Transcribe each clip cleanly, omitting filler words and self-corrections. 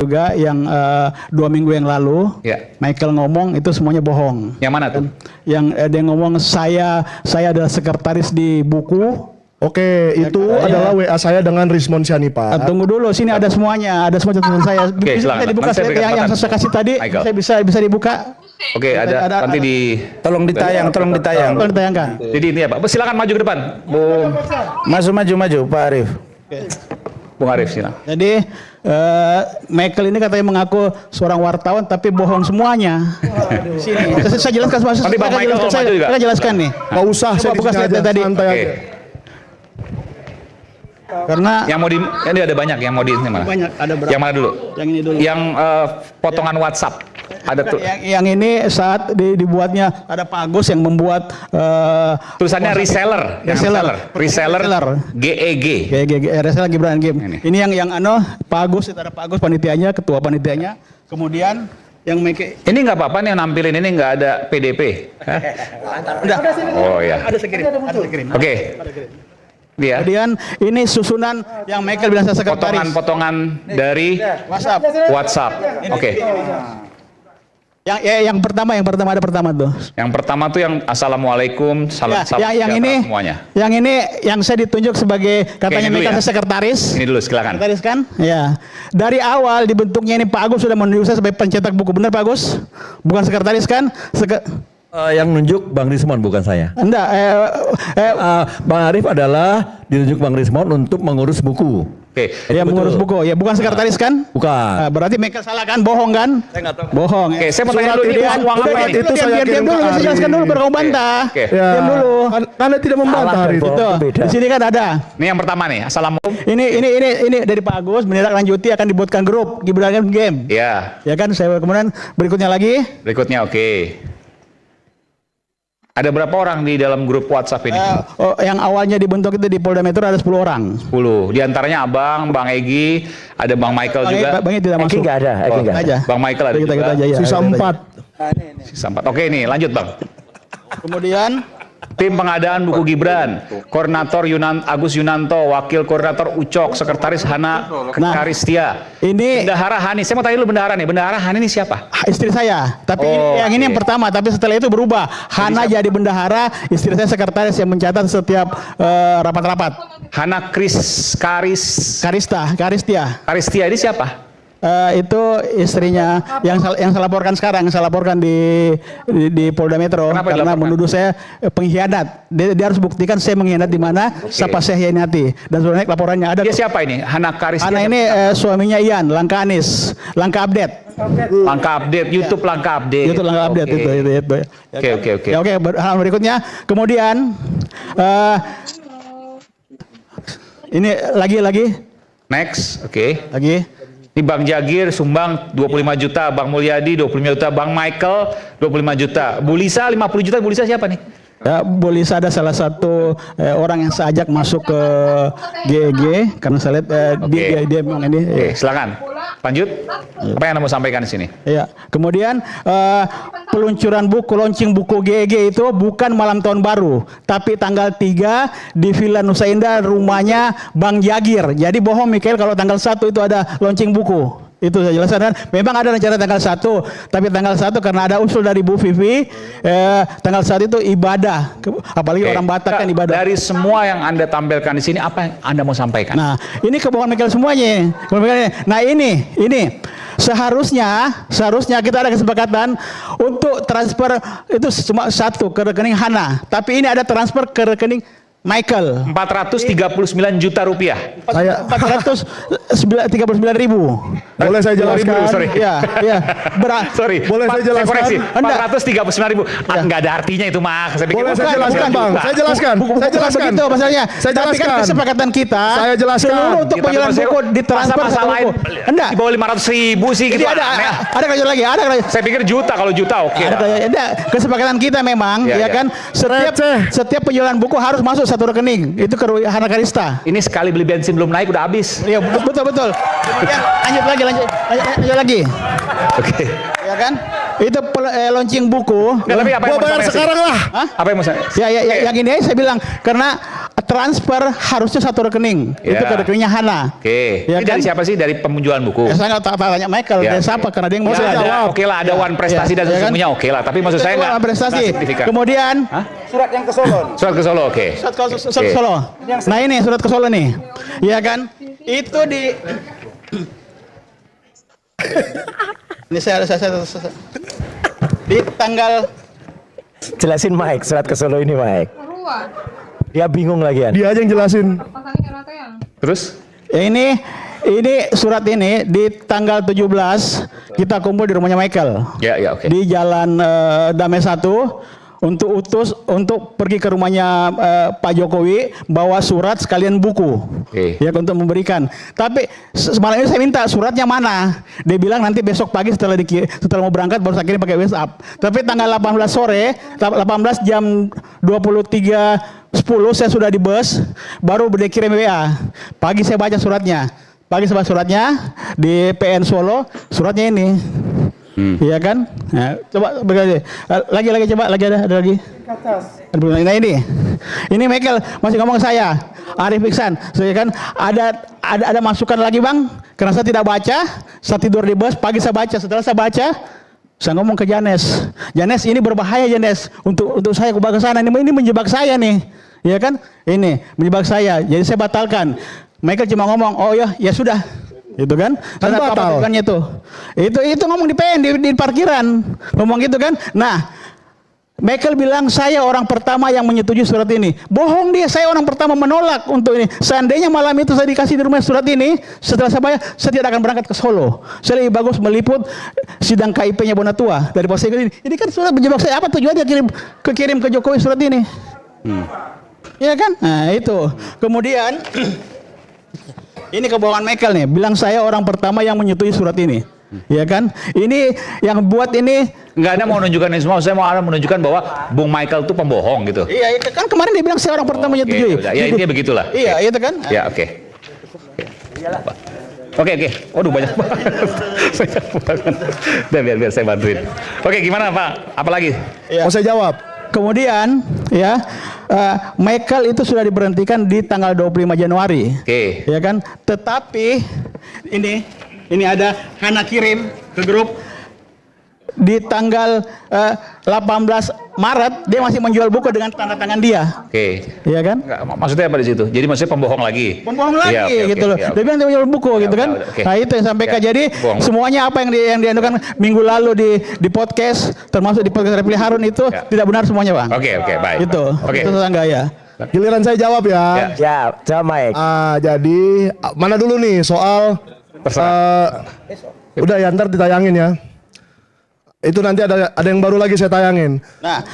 juga yang 2 minggu yang lalu. Ya. Michael ngomong itu semuanya bohong. Yang mana tuh? Yang dia ngomong saya adalah sekretaris di buku. Oke, itu adalah WA saya dengan Rismon Sianipar. Tunggu dulu, sini ada semuanya, ada semua catatan saya. Bisa dibuka yang saya kasih tadi, bisa dibuka. Oke, ada nanti di Tolong ditayang. Tolong ditayangkan. Jadi ini ya Pak. Silakan maju ke depan, Bung. Maju, Pak Arif. Bung Arif silakan. Jadi Michael ini katanya mengaku seorang wartawan tapi bohong semuanya. Sini, saya jelaskan semua. Nanti Bang Michael mau maju juga. Saya jelaskan nih. Nggak usah, saya buka slide tadi. santai Oke. aja. Karena Yang mau ini ada banyak yang mau di ini mana? banyak, ada berapa? Yang mana dulu? Yang ini dulu. Yang potongan WhatsApp. Ada tuh. Yang ini saat dibuatnya ada Pak Agus yang membuat Tulisannya reseller. Reseller. GEG. reseller Gibran Game. Ini. Ini yang Pak Agus, itu ada Pak Agus panitianya, ketua panitianya. Kemudian yang make Ini nggak apa-apa nih yang nampilin ini nggak ada PDP. Hah? udah. Oh ya. Ada saya kirim. Oke. Dia. Kemudian ini susunan yang Michael bilang saya sekretaris. Potongan-potongan dari WhatsApp. Oke. Yang pertama ada pertama tuh. Yang pertama tuh yang assalamualaikum, salam yang ini semuanya. Yang ini yang saya ditunjuk sebagai katanya Michael sekretaris. Ini dulu silakan. Sekretaris kan? Ya. Dari awal dibentuknya ini Pak Agus sudah menunjuk saya sebagai pencetak buku, benar Pak Agus? Bukan sekretaris kan? Yang nunjuk Bang Rismon bukan saya. Enggak, Bang Arif adalah ditunjuk Bang Rismon untuk mengurus buku. Oke. ya mengurus buku. Ya bukan sekretaris kan? Bukan. Berarti Michael salah kan? Bohong kan? Saya nggak tahu. Bohong. Oke, saya mau tanya dulu ini uang apa ini? Itu saya Diam kirim dulu, ke saya Ari. jelaskan dulu baru kamu bantah. Oke. Ya, Diam dulu. Anda tidak membantah hari itu. Itu. Di sini kan ada. Ini yang pertama nih. Assalamualaikum. Ini dari Pak Agus menindaklanjuti akan dibuatkan grup Gibran Game. Ya. Ya kan, saya kemudian berikutnya lagi. Berikutnya oke. Ada berapa orang di dalam grup WhatsApp ini? Yang awalnya dibentuk itu di Polda Metro ada 10 orang. 10. Di antaranya Abang, Bang Egi, ada Bang Michael juga. Bang Egi tidak masuk. Eki nggak ada. Aja. Bang Michael ada Kita juga. aja ya. Sisa 4. Sisa 4. Oke nih, lanjut Bang. Kemudian Tim pengadaan buku Gibran, Koordinator Agus Yunanto, Wakil Koordinator Ucok, Sekretaris Hana Karistia. ini Bendahara Hani, saya mau tanya dulu Bendahara nih. Bendahara Hani ini siapa? istri saya, tapi Oh, yang ini oke. yang pertama, tapi setelah itu berubah. Hana jadi bendahara, istri saya sekretaris yang mencatat setiap rapat-rapat. Hana Karistia. Karistia ini siapa? Itu istrinya yang saya laporkan sekarang, saya laporkan di Polda Metro. Kenapa karena dilaporkan? menuduh saya pengkhianat. Dia harus buktikan saya mengkhianat di mana, siapa saya hianati. Dan sebenarnya laporannya ada. Dia siapa ini? Hana Karistia. Hana ini suaminya Ian, Langka Anis, Langka Update. Langkah update, YouTube langkah update. Itu Langka Update Oke. itu. Oke. Ya, oke, hal berikutnya. Kemudian ini lagi. Next, oke. Lagi. Ini Bang Jagir sumbang 25 juta, Bang Mulyadi 25 juta, Bang Michael 25 juta. Bu Lisa 50 juta, Bu Lisa siapa nih? Ya, Bu Lisa ada salah satu orang yang saya ajak masuk ke GEG karena saya lihat dia memang ini. Oke, silakan. Lanjut. Apa yang Anda mau sampaikan di sini? Ya, kemudian peluncuran launching buku GEG itu bukan malam tahun baru, tapi tanggal 3 di Villa Nusa Indah, rumahnya Bang Jagir. Jadi bohong Mikael kalau tanggal 1 itu ada launching buku. Itu saya jelaskan. Dan memang ada rencana tanggal 1, tapi tanggal 1 karena ada usul dari Bu Vivi, tanggal 1 itu ibadah. Apalagi orang Batak kan ibadah. Dari semua yang Anda tampilkan di sini, apa yang Anda mau sampaikan? Nah, ini kebohongan Mikael semuanya. Nah, ini seharusnya kita ada kesepakatan untuk transfer itu cuma satu ke rekening Hana, tapi ini ada transfer ke rekening Michael. 439 juta rupiah. Saya 439.000. boleh saya jelaskan? Sorry. Ya. Sorry. Boleh saya jelaskan? koreksi. Enggak. 439 ribu. Nggak ada artinya itu mah. Saya pikir Boleh saya Bukan, jelaskan, bukan. Bang? Saya jelaskan. Saya jelaskan. Begitu masalahnya. Saya Tapi kan jelaskan. kesepakatan kita. Saya jelaskan. Seluruh untuk Tapi penjualan maksudnya, buku ditransfer masa satu lain buku. Enggak. di bawah 500 ribu sih gitu. Jadi ada kerja lagi. Saya pikir juta, kalau juta oke. Ada lah. enggak, kesepakatan kita memang Ya, ya ya. kan setiap penjualan buku harus masuk satu rekening itu ke Hana Karista. Ini sekali beli bensin belum naik udah habis. Iya betul. Kemudian lanjut lagi. Oke. Ya kan? Itu launching buku. Nggak, tapi apa yang Gua mau bayar disampaikan? sekarang lah. Apa yang mau saya? Ya, yang ini saya bilang karena transfer harusnya satu rekening. Ya. Itu ke rekeningnya Hana. Oke. Ya Ini dari kan? siapa sih? Dari penjual buku? Ya, saya nggak tanya Michael, Ya, dari oke. siapa? Karena dia yang Ya, mau ada, jawab. oke lah, ada one prestasi dan Ya kan? sesungguhnya oke lah. Tapi maksud saya Itu nggak prestasi. nggak signifikan. Kemudian Surat yang ke Solo. Surat ke Solo, oke. surat ke Solo. Nah ini surat ke Solo nih, ya kan? Itu di ini saya di tanggal Jelasin Mike, surat ke Solo ini Mike. Keluar. Dia bingung lagi ya. Dia aja yang jelasin. Pasangnya rata yang. Terus? ya ini surat ini di tanggal 17 kita kumpul di rumahnya Michael Ya, ya, oke. di Jalan Damai 1 untuk pergi ke rumahnya Pak Jokowi bawa surat sekalian buku Oke. ya untuk memberikan. Tapi semalam ini saya minta suratnya mana? Dia bilang nanti besok pagi setelah mau berangkat baru saya kirim pakai WhatsApp. Tapi tanggal 18 sore, 18 jam 23.10 saya sudah di bus, baru dia kirim WA. Pagi saya baca suratnya. Pagi saya baca suratnya di PN Solo, suratnya ini. Iya kan? Nah, coba lagi coba ada lagi. Nah ini Michael masih ngomong ke saya, Arif Iksan, saya kan ada masukan lagi bang, karena saya tidak baca, saya tidur di bus, pagi saya baca, setelah saya baca, saya ngomong ke Janes ini berbahaya Janes, untuk saya ke sana, ini menjebak saya nih, ya kan? Ini menjebak saya, jadi saya batalkan. Michael cuma ngomong, oh ya sudah. Itu kan karena kapasitasnya itu ngomong di PN di parkiran ngomong gitu kan. Nah Michael bilang saya orang pertama yang menyetujui surat ini. Bohong dia, saya orang pertama menolak untuk ini. Seandainya malam itu saya dikasih di rumah surat ini, setelah saya bayar, saya tidak akan berangkat ke Solo. Saya lebih bagus meliput sidang KIP-nya Bonatua daripada saya ini. Ini kan surat menjebak saya. Apa tujuannya kirim ke Jokowi surat ini? Ya kan? Nah itu. Kemudian ini kebohongan Michael nih, bilang saya orang pertama yang menyetujui surat ini. Ya kan? Ini yang buat ini Nggak ada mau menunjukkan ini semua, saya mau menunjukkan bahwa Bung Michael itu pembohong gitu. iya itu kan kemarin dia bilang saya orang pertama menyetujui. Ya intinya begitulah. Iya, itu kan? Ya, oke. Oke. Waduh banyak banget. Banyak banget. Udah biar saya bantuin. Oke, gimana Pak? Apa lagi? Ya. Mau saya jawab? Kemudian ya Michael itu sudah diberhentikan di tanggal 25 Januari. Oke. Ya kan? Tetapi ini ada Hana kirim ke grup di tanggal 18 Maret dia masih menjual buku dengan tanda tangan dia. Oke. Iya kan? Nggak, maksudnya apa di situ? Jadi maksudnya pembohong lagi. Pembohong lagi Iya, oke, gitu loh. ya, Dia bilang dia menjual buku gitu kan. oke. Nah itu yang sampaikan. Ya, Jadi bohong. semuanya apa yang dianukan minggu lalu di podcast, termasuk di podcast Refli Harun itu Ya. tidak benar semuanya bang. Oke, baik. Itu. Oke. Itu tetangga ya. Giliran saya jawab ya. Ya. Ya, jawab Mike. Jadi mana dulu nih soal udah ya ntar ditayangin ya. Itu nanti ada yang baru lagi saya tayangin. Nah,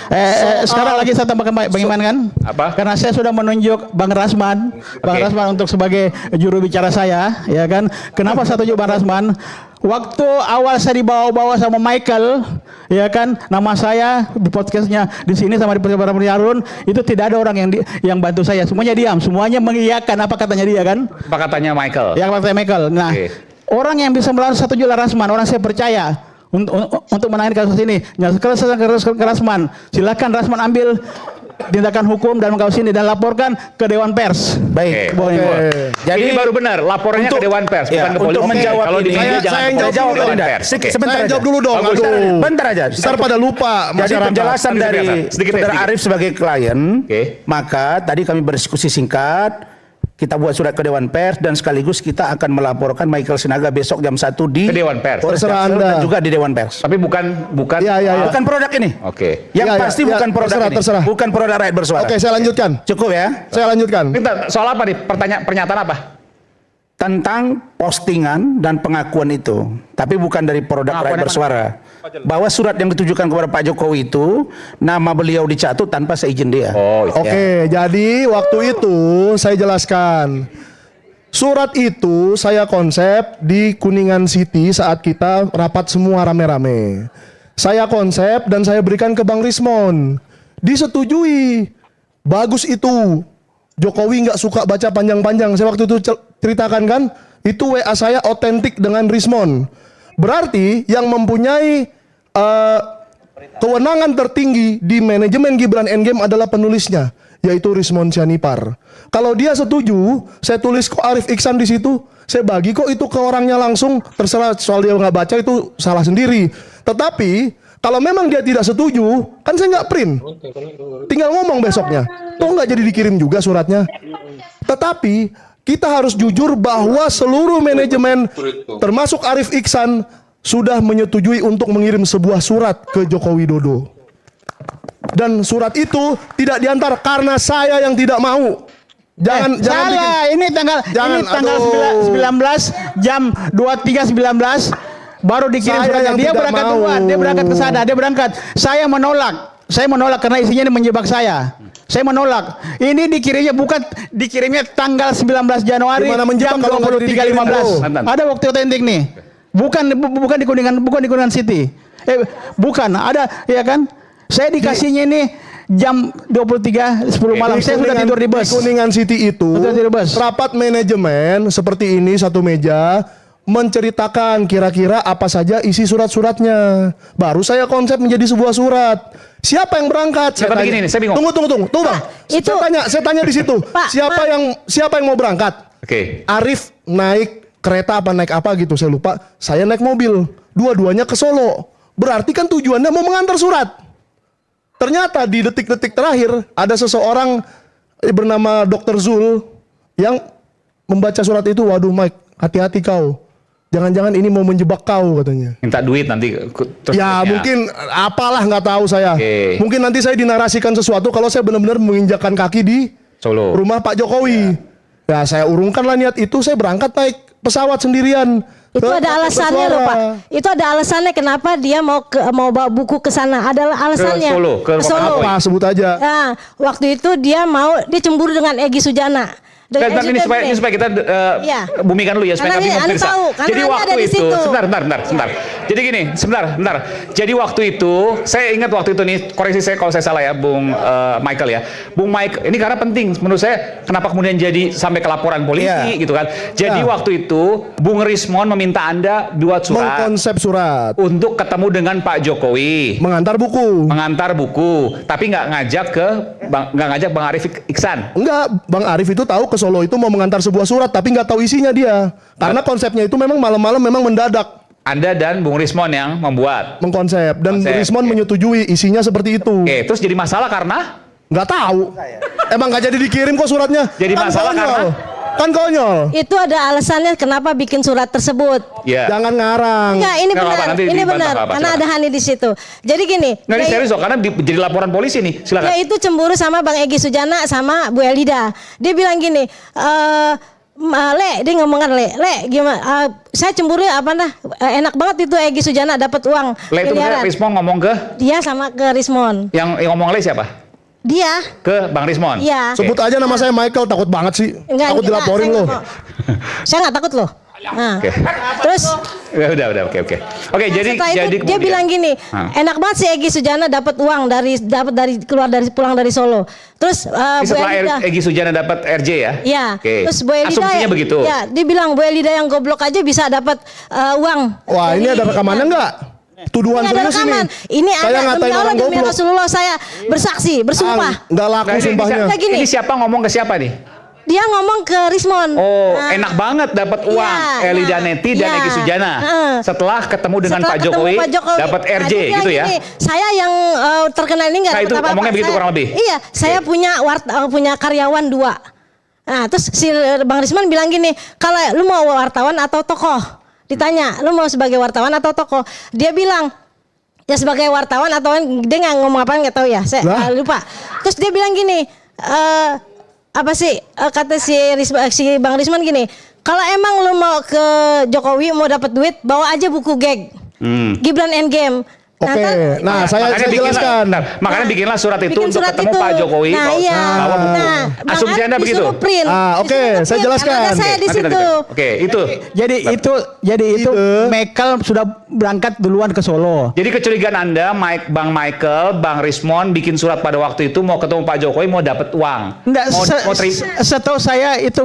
sekarang lagi saya tambahkan Bang Iman kan? Apa? Karena saya sudah menunjuk Bang Rasman, Rasman untuk sebagai juru bicara saya, ya kan? Kenapa saya tunjuk Bang Rasman? Waktu awal saya dibawa-bawa sama Michael, ya kan? Nama saya di podcastnya di sini sama di podcast Refli Harun itu tidak ada orang yang bantu saya. Semuanya diam, semuanya mengiyakan apa katanya dia kan? Apa katanya Michael? Ya katanya Michael. Nah, Oke. orang yang bisa melawan satu juta Rasman, orang saya percaya. Untuk menangani kasus ini, Rasman, silakan Rasman ambil tindakan hukum dan kasus ini dan laporkan ke Dewan Pers. Baik. Jadi Ini baru benar, laporannya ke Dewan Pers, bukan ke polisi. Untuk menjawab Kalau di ini, media jangan saya ke polisi, jawab ke Dewan dulu. Pers. Oke. Sebentar Saya aja. jawab dulu dong. Bagus. Aduh. Bentar aja. Ntar pada lupa Jadi masyarakat. penjelasan Sedikit, dari sedikit. Saudara Arif sebagai klien, Oke. maka tadi kami berdiskusi singkat, kita buat surat ke Dewan Pers dan sekaligus kita akan melaporkan Michael Sinaga besok jam 1 di Ke Dewan Pers. Polres Terserah Jaksel Anda. dan juga di Dewan Pers. Tapi bukan Iya. Bukan produk ini. Oke. Yang Ya, ya, pasti ya, bukan produk terserah, ini. terserah. Bukan produk rakyat bersuara. Oke, saya lanjutkan. Cukup ya. Saya lanjutkan. Kita soal apa nih? Pernyataan apa? Tentang postingan dan pengakuan itu, tapi bukan dari produk rakyat Pengakuan bersuara. Bahwa surat yang ditujukan kepada Pak Jokowi itu nama beliau dicatut tanpa seizin dia. Oh, Oke, jadi waktu itu saya jelaskan. Surat itu saya konsep di Kuningan City saat kita rapat semua rame-rame. Saya konsep dan saya berikan ke Bang Rismon. Disetujui. Bagus itu. Jokowi nggak suka baca panjang-panjang. Saya waktu itu ceritakan kan, itu WA saya otentik dengan Rismon. Berarti yang mempunyai kewenangan tertinggi di manajemen Gibran Endgame adalah penulisnya. yaitu Rismon Sianipar. Kalau dia setuju, saya tulis kok Arif Iksan di situ, saya bagi kok itu ke orangnya langsung, terserah soal dia nggak baca itu salah sendiri. Tetapi kalau memang dia tidak setuju, kan saya nggak print, tinggal ngomong besoknya. Toh nggak jadi dikirim juga suratnya. Tetapi kita harus jujur bahwa seluruh manajemen, termasuk Arif Iksan, sudah menyetujui untuk mengirim sebuah surat ke Joko Widodo. Dan surat itu tidak diantar karena saya yang tidak mau. Jangan salah, ini tanggal 19 jam 23.19 baru dikirim Saya suratnya. yang Dia tidak berangkat mau. duluan, dia berangkat ke sana, dia berangkat. Saya menolak karena isinya ini menjebak saya. Saya menolak. Ini dikirimnya tanggal 19 Januari Gimana menjebak jam kalau nggak jadi dikirim, 23.15. bro? Ada bukti otentik nih. Bukan di Kuningan City. Bukan, ada ya kan? Saya dikasihnya ini jam 23.10 malam. Saya sudah tidur di bus. Di Kuningan City itu Sudah tidur di bus. rapat manajemen seperti ini, satu meja, menceritakan kira-kira apa saja isi surat-suratnya. Baru saya konsep menjadi sebuah surat. Siapa yang berangkat? Siapa begini nih, saya bingung. Tunggu Bang. itu- Saya tanya di situ. Pak, Siapa yang mau berangkat? Oke. Arif naik kereta apa naik apa gitu, saya lupa. Saya naik mobil. Dua-duanya ke Solo. Berarti kan tujuannya mau mengantar surat. Ternyata di detik-detik terakhir ada seseorang bernama Dr. Zul yang membaca surat itu. Waduh Mike, hati-hati kau. Jangan-jangan ini mau menjebak kau katanya. Minta duit nanti. Terus Ya mungkin apalah nggak tahu saya. Oke. Mungkin nanti saya dinarasikan sesuatu kalau saya benar-benar menginjakkan kaki di Solo. rumah Pak Jokowi. Ya saya urungkanlah niat itu, saya berangkat naik pesawat sendirian. Itu Ke ada alasannya loh Pak. Itu ada alasannya kenapa dia mau bawa buku ke sana. Ada alasannya. Solo, ke Solo. Apa sebut aja. Nah, waktu itu dia cemburu dengan Egy Sujana. Dan ini supaya kita Iya. bumikan dulu ya supaya Karena kami Anda pemirsa. tahu, karena Jadi Anda waktu ada di itu situ. sebentar. Jadi gini, sebentar. Jadi waktu itu saya ingat waktu itu nih, koreksi saya kalau saya salah ya, Bung Michael ya. Bung Mike, ini karena penting menurut saya kenapa kemudian jadi sampai ke laporan polisi Iya. gitu kan. Jadi waktu itu Bung Rismon meminta Anda buat surat Mengkonsep surat. untuk ketemu dengan Pak Jokowi. Mengantar buku. Tapi nggak ngajak Bang Arif Iksan. Enggak, Bang Arif itu tahu ke Solo itu mau mengantar sebuah surat tapi nggak tahu isinya dia. Karena konsepnya itu memang malam-malam memang mendadak Anda dan Bung Rismon yang membuat. mengkonsep dan Konsep, Rismon oke. menyetujui isinya seperti itu. Oke, terus jadi masalah karena Nggak tahu. Emang nggak jadi dikirim kok suratnya. Jadi Kan masalah konyol. karena? Kan konyol. Itu ada alasannya kenapa bikin surat tersebut. ya. Jangan ngarang. Enggak, ini Nggak benar. apa-apa, nanti Ini dibantah, benar. Pak, Karena silakan. ada Hani di situ. Jadi gini. Nggak, ini dia- serius kok, karena jadi laporan polisi nih. Silakan. Dia itu cemburu sama Bang Egy Sujana sama Bu Elida. Dia bilang gini, Le, dia ngomong kan Le gimana? Saya cemburu apa dah? Enak banget itu Egy Sujana dapat uang Le itu miliaran. Rismon ngomong ke Dia sama ke Rismon. yang ngomong Le siapa? Dia. Ke Bang Rismon. Iya. Sebut aja nama saya Michael, takut banget sih. Takut dilaporin saya loh. nggak mau. Saya nggak takut loh. Nah, Oke. terus Ya, udah, oke. Oke, jadi setelah itu dia kemudian- bilang gini, enak banget si Egy Sujana dapat uang pulang dari Solo. Terus Ini Bu setelah Elida, Egy Sujana dapat RJ ya? ya, Oke. terus Bu Elida, Asumsinya begitu. ya, dia bilang Bu Elida yang goblok aja bisa dapat uang. Wah, ini ada rekamannya nggak? Tuduhan Ini ada serius ini. rekaman. Ini Saya ada demi ngatain Allah orang demi goblok. Rasulullah saya bersaksi, bersumpah. Nggak laku Nah, ini, sumpahnya. Kayak gini. ini siapa ngomong ke siapa nih? Dia ngomong ke Rismon. Oh, Nah, enak banget dapat uang Iya, Elida nah, Neti dan iya. Egy Sujana. Setelah ketemu dengan setelah Pak ketemu Jokowi, Pak Jokowi, dapat nah, RJ dia bilang gitu ya. gini, saya yang terkenal ini nggak Nah, dapat itu apa-apa. ngomongnya begitu Saya- kurang lebih? Iya, saya punya karyawan 2. Nah, terus si Bang Rismon bilang gini, kalau lu mau wartawan atau tokoh? Ditanya, lu mau sebagai wartawan atau tokoh? Dia bilang, ya sebagai wartawan atau dia nggak ngomong apa nggak tahu ya, saya Lah? lupa. Terus dia bilang gini, apa sih kata si Bang Rismon gini, kalau emang lu mau ke Jokowi mau dapat duit, bawa aja buku gag Gibran Endgame. Oke, nah saya jelaskan. Makanya bikinlah surat itu Bikin untuk surat ketemu itu. Pak Jokowi. Nah, iya. Bawa buku. Nah, Bang Asumsi Arif Anda begitu? disuruh print. Oke, Disuruh saya print. jelaskan. Karena ada saya di Nanti. situ. Oke, itu. Jadi itu Michael sudah berangkat duluan ke Solo. Jadi kecurigaan Anda, Bang Michael, Bang Rismon bikin surat pada waktu itu mau ketemu Pak Jokowi mau dapat uang. Enggak, Mau setahu saya itu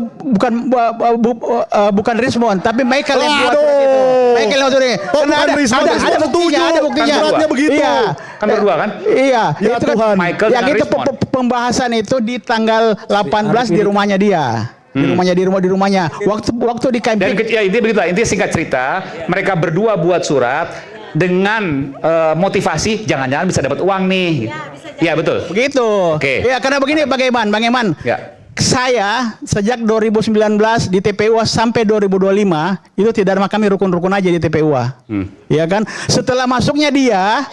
bukan Rismon, tapi Michael yang buat surat itu. Michael yang buat surat. Kok bukan Rismon? Ada buktinya, ada buktinya. Kan Syaratnya begitu. Iya. Kan berdua kan? Iya, Ya itu kan Tuhan. Michael yang dengan itu Rismond. pembahasan itu di tanggal 18 di rumahnya dia. Di rumahnya. Waktu di Dan camping. ya intinya begitulah, intinya singkat cerita, mereka berdua buat surat dengan motivasi jangan-jangan bisa dapat uang nih. Iya betul. Begitu. Oke. Ya, karena begini Bang Eman. Ya. Saya sejak 2019 di TPU sampai 2025 itu tidak ada kami rukun-rukun aja di TPU. Ya kan? Setelah masuknya dia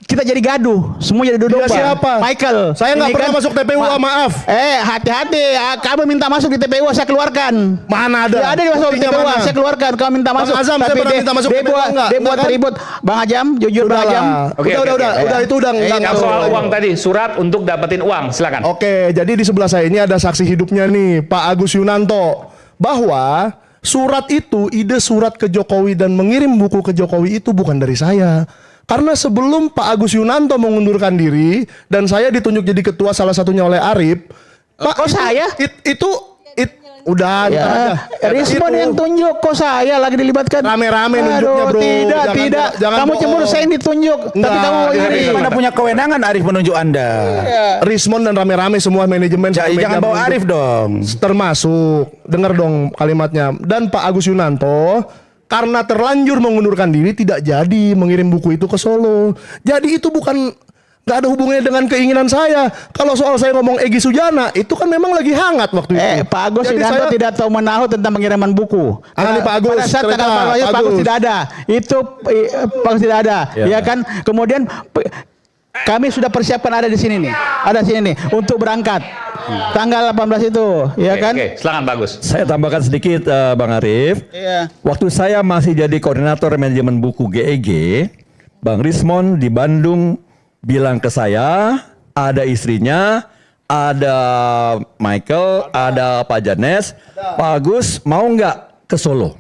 kita jadi gaduh, semua jadi duduk. Dia siapa? Michael. Saya nggak Ini pernah masuk TPU, maaf. Hati-hati. Kamu minta masuk di TPU, saya keluarkan. Mana ada? Ya, ada di masuk di Buktinya TPU, mana? saya keluarkan. Kamu minta Bang masuk. Azam, saya pernah minta masuk dia TPU, buat, enggak? dia buat Enggak kan? ribut. Bang Ajam, jujur Bang Ajam. Oke, Udah itu udah Yang enggak soal usah. uang tadi, surat untuk dapetin uang, silakan. Oke, jadi di sebelah saya ini ada saksi hidupnya nih, Pak Agus Yunanto, bahwa surat itu, ide surat ke Jokowi dan mengirim buku ke Jokowi itu bukan dari saya. Karena sebelum Pak Agus Yunanto mengundurkan diri dan saya ditunjuk jadi ketua salah satunya oleh Arif, Kok saya? udah Ya, Rismond yang tunjuk, kok saya lagi dilibatkan? Rame-rame nunjuknya, Aduh, bro. Tidak. Jangan Kamu bohong. cemburu, saya yang ditunjuk. Tapi Enggak, kamu iri. Mana punya kewenangan Arif menunjuk Anda? Rismond dan rame-rame semua manajemen Jadi sampai jangan meja bawa menunjuk. Arif dong. Termasuk, dengar dong kalimatnya. Dan Pak Agus Yunanto karena terlanjur mengundurkan diri tidak jadi mengirim buku itu ke Solo. Jadi itu nggak ada hubungannya dengan keinginan saya. Kalau soal saya ngomong Egy Sujana, itu kan memang lagi hangat waktu itu. Pak Agus Jadi Yunanto saya- tidak tahu menahu tentang pengiriman buku. Nih, Pak Agus, Pada saat cerita, tanggal 14 Pak Pak Agus Agus. tidak ada. Itu Pak Agus tidak ada. Ya kan? Kemudian kami sudah persiapkan ada di sini nih. Ada sini nih untuk berangkat. Tanggal 18 itu, ya kan? Oke, silakan bagus. Saya tambahkan sedikit Bang Arif. Iya. Waktu saya masih jadi koordinator manajemen buku GEG, Bang Rismond di Bandung bilang ke saya, ada istrinya, ada Michael, ada Pak Janes, Pak Agus mau nggak ke Solo?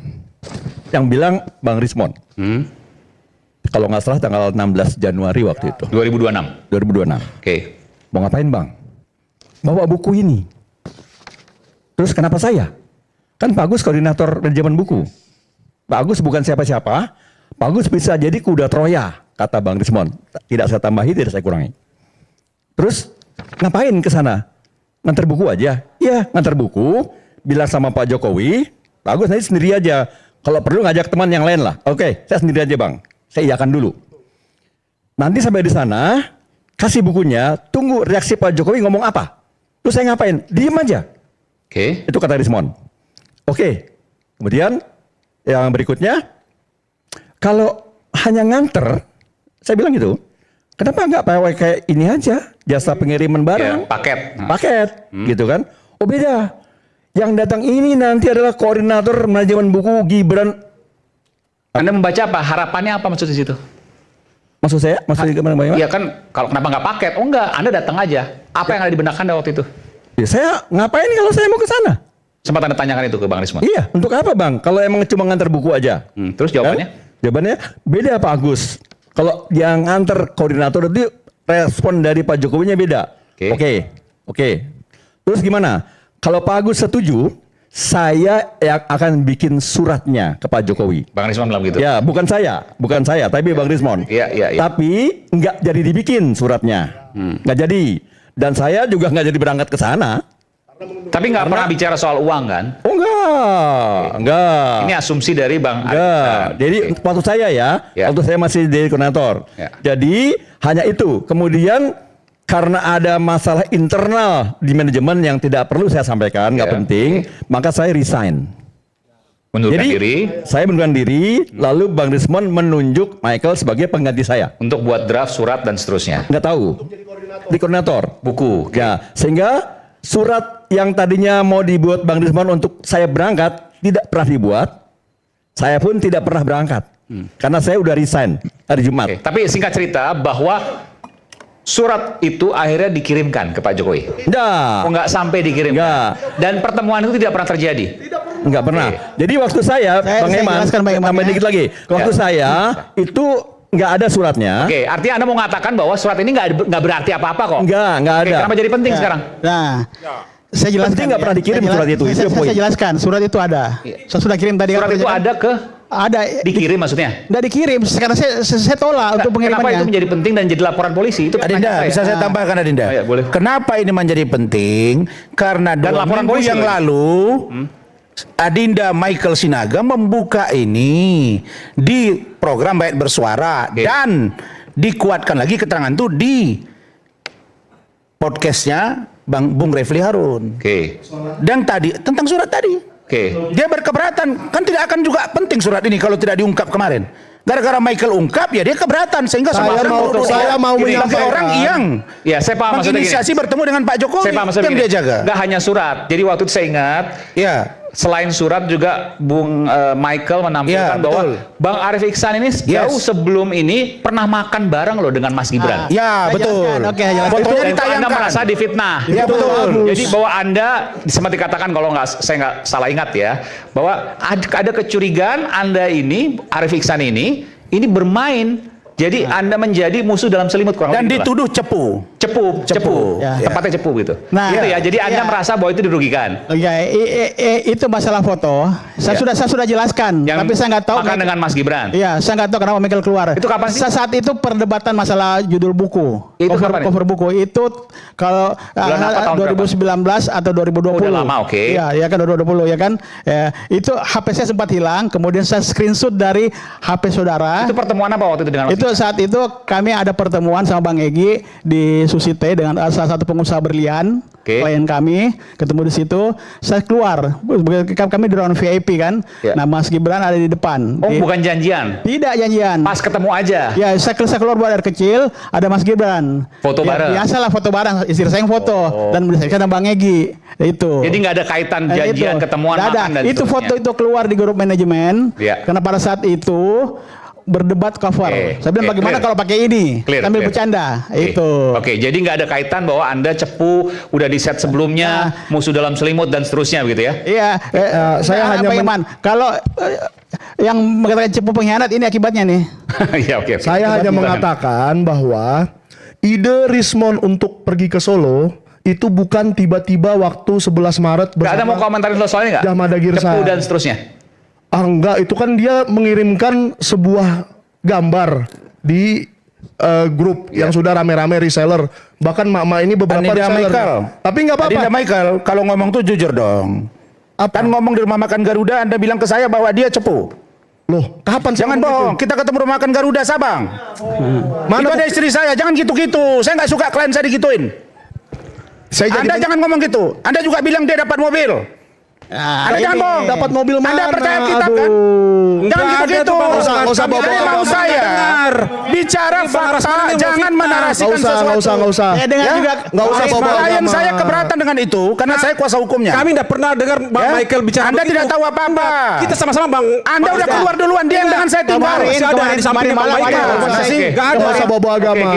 Yang bilang Bang Rismond. Kalau nggak salah tanggal 16 Januari waktu itu, 2026. 2026. Oke. Mau ngapain Bang? Bawa buku ini. Terus kenapa saya? Kan Pak Agus koordinator manajemen buku. Pak Agus bukan siapa-siapa. Pak Agus bisa jadi kuda Troya, kata Bang Rismond. Tidak saya tambahi, tidak saya kurangi. Terus ngapain ke sana? Ngantar buku aja? Iya, ngantar buku. Bilang sama Pak Jokowi, Pak Agus nanti sendiri aja. Kalau perlu ngajak teman yang lain lah. Oke, saya sendiri aja Bang. Saya iyakan dulu. Nanti sampai di sana, kasih bukunya, tunggu reaksi Pak Jokowi ngomong apa. Terus saya ngapain? Diem aja. Oke. Itu kata Rismond. Oke. Kemudian yang berikutnya, kalau hanya nganter, saya bilang gitu, kenapa nggak pakai kayak ini aja, jasa pengiriman Ya, barang, paket. paket, gitu kan? Oh beda. Yang datang ini nanti adalah koordinator manajemen buku Gibran. Anda membaca apa? Harapannya apa maksud di situ? Maksud saya, maksudnya gimana Bang Iwan? Iya kan, kalau kenapa nggak paket? Oh enggak, Anda datang aja. Apa yang ada di benak Anda waktu itu? Ya, saya ngapain kalau saya mau ke sana? Sempat Anda tanyakan itu ke Bang Rismond. Iya, untuk apa Bang? Kalau emang cuma ngantar buku aja. Terus jawabannya? Kan? Jawabannya beda Pak Agus. Kalau yang nganter koordinator itu respon dari Pak Jokowinya beda. Oke. Oke. Terus gimana? Kalau Pak Agus setuju, saya yang akan bikin suratnya ke Pak Jokowi. Bang Rismond bilang gitu. Ya, bukan saya, tapi Bang Rismond. Iya. Tapi nggak jadi dibikin suratnya, nggak jadi. Dan saya juga nggak jadi berangkat ke sana. Tapi nggak pernah bicara soal uang kan? Oh enggak. Ini asumsi dari Bang Enggak. Jadi waktu saya Ya. waktu saya masih jadi koordinator. Ya. Jadi hanya itu. Kemudian karena ada masalah internal di manajemen yang tidak perlu saya sampaikan, nggak Ya. penting, maka saya resign. Mundurkan Jadi diri saya mengundurkan diri, lalu Bang Rismond menunjuk Michael sebagai pengganti saya. untuk buat draft surat dan seterusnya. Nggak tahu. Di koordinator. Buku. Ya, sehingga surat yang tadinya mau dibuat Bang Rismond untuk saya berangkat tidak pernah dibuat. Saya pun tidak pernah berangkat. Karena saya udah resign hari Jumat. Oke, tapi singkat cerita bahwa surat itu akhirnya dikirimkan ke Pak Jokowi. Enggak. Oh nggak sampai dikirimkan. Enggak. Dan pertemuan itu tidak pernah terjadi. Enggak pernah. Jadi waktu saya, Bang saya Eman, jelaskan, Bang Eman, tambah ya. dikit lagi. Waktu saya itu enggak ada suratnya. Oke, artinya Anda mau mengatakan bahwa surat ini nggak berarti apa-apa kok. Enggak Oke, ada. kenapa jadi penting sekarang? Nah, saya jelaskan. Penting nggak pernah dikirim surat itu, itu Saya poin. jelaskan, surat itu ada. Saya sudah kirim tadi. Surat itu ada ke Ada. Dikirim maksudnya? Nggak dikirim, karena saya tolak untuk Kenapa pengirimannya. itu menjadi penting dan jadi laporan polisi? Itu Adinda, pertanyaan bisa saya tambahkan Adinda? Oh, ya, boleh. Kenapa ini menjadi penting? Karena Dan 2 laporan minggu polisi yang lagi. lalu Adinda Michael Sinaga membuka ini di program Rakyat Bersuara dan dikuatkan lagi keterangan itu di podcastnya Bung Refli Harun. Oke. Dan tadi tentang surat tadi. Oke. Dia berkeberatan, kan tidak akan juga penting surat ini kalau tidak diungkap kemarin. Gara-gara Michael ungkap ya dia keberatan sehingga Saya mau Gini, menyampaikan. orang yang Ya, saya paham maksudnya gini. menginisiasi bertemu dengan Pak Jokowi Saya paham maksudnya yang gini. dia jaga. Nggak hanya surat. Jadi waktu itu saya ingat, Ya. selain surat juga Bung Michael menampilkan Ya, bahwa betul. Bang Arif Iksan ini jauh sebelum ini pernah makan bareng loh dengan Mas Gibran. Ya, Saya betul. jelaskan. Oke, saya jelaskan. Fotonya Dan itu Anda ditayangkan. merasa difitnah. Ya, betul. Jadi bahwa Anda sempat dikatakan kalau saya nggak salah ingat ya, bahwa ada kecurigaan Anda ini Arif Iksan ini bermain. Jadi Anda menjadi musuh dalam selimut kurang Dan lebih itulah. dituduh cepu. cepu. Ya. Tepatnya cepu gitu. Nah, Gitu ya. Jadi Anda ya. merasa bahwa itu dirugikan. Ya, itu masalah foto. Saya sudah jelaskan, Yang tapi saya nggak tahu. makan dengan Mas Gibran. Iya, saya nggak tahu kenapa Michael keluar. Itu kapan sih? Saat itu perdebatan masalah judul buku. Itu kapan cover buku itu kalau Bulan apa, tahun 2019 atau 2020. Udah lama, oke. Iya, ya kan 2020 ya kan. Ya, itu HP saya sempat hilang, kemudian saya screenshot dari HP saudara. Itu pertemuan apa waktu itu dengan Mas Itu saat itu kami ada pertemuan sama Bang Egy di Susite dengan salah satu pengusaha berlian, Oke. klien kami, ketemu di situ. Saya keluar, kami di ruangan VIP kan. Ya. Nah, Mas Gibran ada di depan. Oh, bukan janjian. Tidak janjian. Pas ketemu aja. Ya, saya keluar buat air kecil, ada Mas Gibran. Foto Ya, bareng. Biasalah foto bareng, istri saya yang foto dan saya Bang Egy. Itu. Jadi nggak ada kaitan janjian Itu. ketemuan Nggak ada. makan dan Itu seterusnya. foto itu keluar di grup manajemen. Iya. Karena pada saat itu berdebat cover. Oke. Saya bilang Oke, bagaimana clear. kalau pakai ini? Clear, Sambil clear. bercanda. Oke. Itu. Oke, jadi nggak ada kaitan bahwa Anda cepu, udah di set sebelumnya, musuh dalam selimut dan seterusnya begitu ya? Iya, saya hanya Pak Iman, kalau yang mengatakan cepu pengkhianat ini akibatnya nih. Iya, oke. Saya hanya mengatakan bahwa ide Rismond untuk pergi ke Solo itu bukan tiba-tiba waktu 11 Maret Nggak ada mau komentarin soalnya nggak? Jahmada Girsa. Cepu dan seterusnya. Enggak, itu kan dia mengirimkan sebuah gambar di grup yang sudah rame-rame reseller. Bahkan mak-mak ini beberapa Adinda reseller. Michael. Tapi nggak apa-apa. Adinda Michael, kalau ngomong tuh jujur dong. Kan ngomong di rumah makan Garuda, Anda bilang ke saya bahwa dia cepu. Loh, kapan saya Jangan ngomong bohong, gitu? kita ketemu rumah makan Garuda Sabang. Mana Itu ada istri saya, jangan gitu-gitu. Saya nggak suka klien saya digituin. Saya jadi Anda jangan ngomong gitu. Anda juga bilang dia dapat mobil. Anda jangan bohong. dapat mobil mana? Anda percaya kita kan? Jangan gitu-gitu. Nggak usah bawa-bawa. Jadi mau saya bicara fakta, jangan menarasikan sesuatu. Nggak usah. Saya dengar juga Nggak usah bawa Klien agama. saya keberatan dengan itu karena saya kuasa hukumnya. Kami tidak pernah dengar Bang Ya? Michael bicara Anda begitu. tidak tahu apa-apa. Kita sama-sama Bang. Anda udah keluar duluan, dia yang dengan saya tinggal. Kemarin Masih ada di samping malam Bang ada Michael. konversasi. Nggak ada. Nggak usah bawa agama.